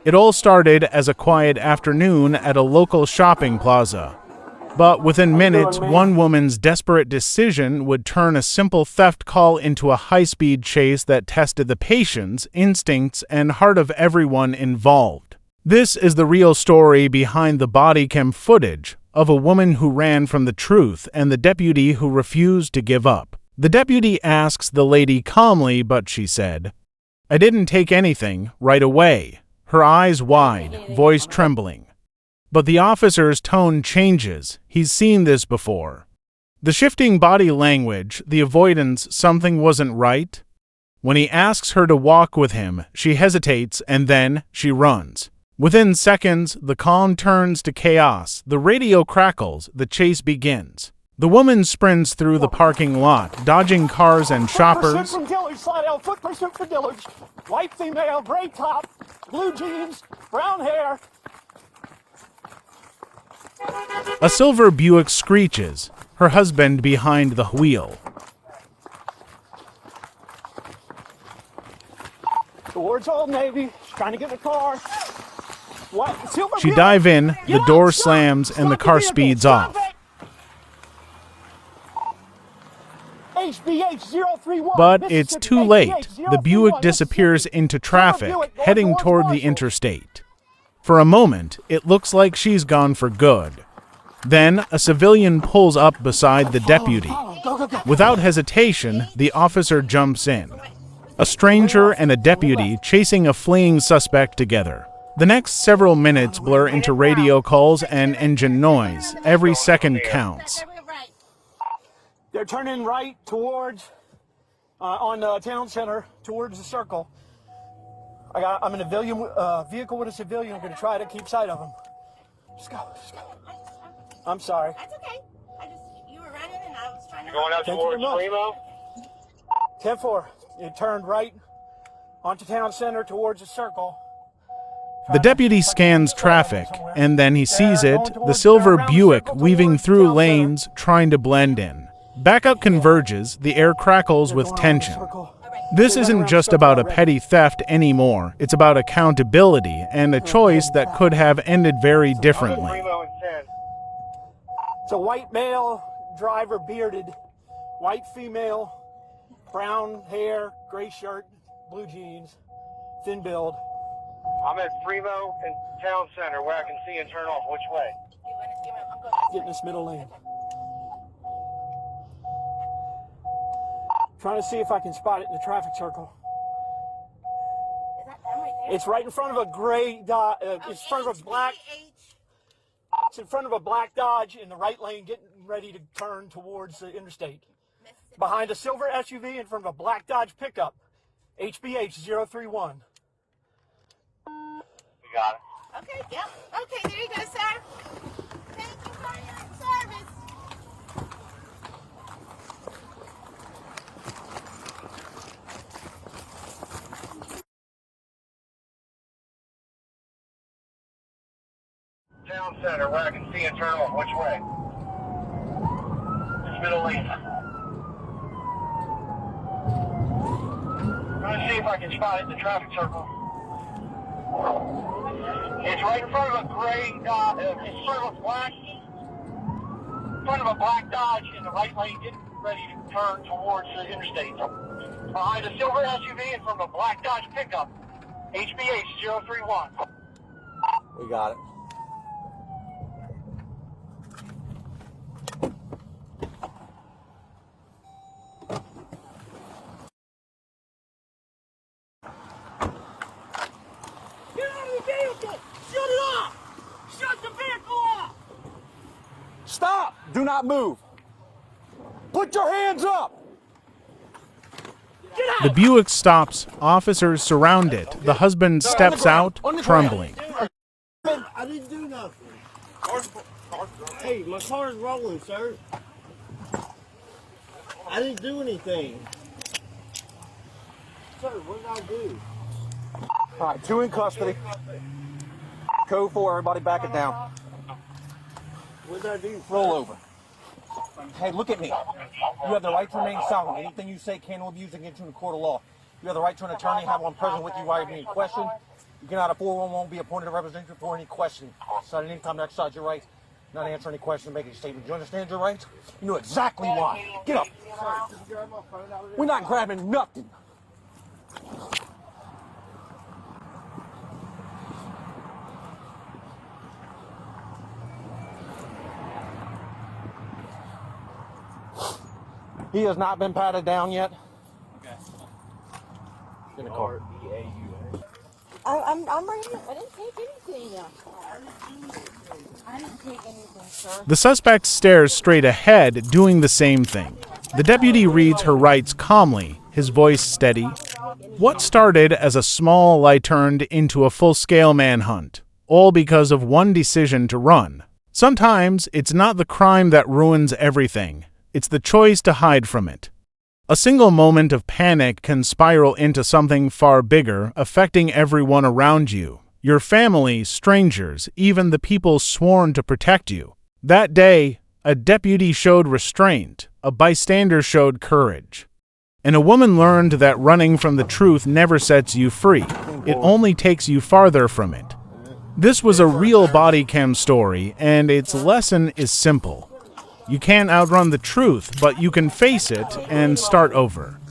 It all started as a quiet afternoon at a local shopping plaza. But within minutes, one woman's desperate decision would turn a simple theft call into a high-speed chase that tested the patience, instincts, and heart of everyone involved. This is the real story behind the body cam footage of a woman who ran from the truth and the deputy who refused to give up. The deputy asks the lady calmly, but she said, "I didn't take anything right away," her eyes wide, voice trembling. But the officer's tone changes. He's seen this before. The shifting body language, the avoidance, something wasn't right. When he asks her to walk with him, she hesitates and then she runs. Within seconds, the calm turns to chaos. The radio crackles. The chase begins. The woman sprints through the parking lot, dodging cars and shoppers. Foot pursuit from Dillard, slide out, foot pursuit for Dillard. White female, gray top, blue jeans, brown hair. A silver Buick screeches, her husband behind the wheel. Towards Old Navy, she's trying to get in the car. She dives in, the door slams, and the car speeds off. But it's too late. The Buick disappears into traffic, heading toward the interstate. For a moment, it looks like she's gone for good. Then, a civilian pulls up beside the deputy. Without hesitation, the officer jumps in. A stranger and a deputy chasing a fleeing suspect together. The next several minutes blur into radio calls and engine noise. Every second counts. They're turning right towards, on the town center, towards the circle. I'm in a vehicle with a civilian. I'm going to try to keep sight of him. Just go. I'm sorry. That's okay. You were running and I was trying to... Going out towards Primo? 10-4. It turned right onto town center towards the circle. The deputy scans traffic, and then he sees it, the silver Buick weaving through lanes, trying to blend in. Backup converges, the air crackles with tension. This isn't just about a petty theft anymore. It's about accountability and a choice that could have ended very differently. It's a white male driver, bearded, white female, brown hair, gray shirt, blue jeans, thin build. I'm at Primo and Town Center where I can see and turn off. Which way? Get in this middle lane. Trying to see if I can spot it in the traffic circle. Is that them right there? It's right in front of a gray Dodge. It's in front of a black. It's in front of a black Dodge in the right lane, getting ready to turn towards the interstate. Behind a silver SUV in front of a black Dodge pickup. HBH 031. You got it. Okay, yep. Okay, there you go, sir. Thank you for your service. Town Center where I can see and turn off. Which way? This middle lane. I'm going to see if I can spot it in the traffic circle. It's right in front of a gray Dodge. It's in front of a black Dodge in the right lane, getting ready to turn towards the interstate. Behind a silver SUV in front of a black Dodge pickup. HBH 031. We got it. Get out of the vehicle! Shut it off! Shut the vehicle off! Stop! Do not move. Put your hands up! Get out! The Buick stops, officers surround it. The husband steps out, trembling. I didn't do nothing. Hey, my car is rolling, sir. I didn't do anything. Sir, what did I do? All right, 2 in custody. Code 4, everybody back it down. What did I do? Roll over. Hey, look at me. You have the right to remain silent. Anything you say can be used against you in a court of law. You have the right to an attorney, have one present with you while you're being questioned. You get out of 411, won't be appointed to represent you for any questioning. So at any time to exercise your rights, not answer any questions, make any statement. Do you understand your rights? You know exactly why. Get up. We're not grabbing nothing. He has not been patted down yet. Okay. In the car. I'm right here. I didn't take anything. I didn't take anything, sir. The suspect stares straight ahead, doing the same thing. The deputy reads her rights calmly, his voice steady. What started as a small lie turned into a full-scale manhunt, all because of one decision to run. Sometimes it's not the crime that ruins everything. It's the choice to hide from it. A single moment of panic can spiral into something far bigger, affecting everyone around you. Your family, strangers, even the people sworn to protect you. That day, a deputy showed restraint, a bystander showed courage. And a woman learned that running from the truth never sets you free. It only takes you farther from it. This was a real body cam story, and its lesson is simple. You can't outrun the truth, but you can face it and start over.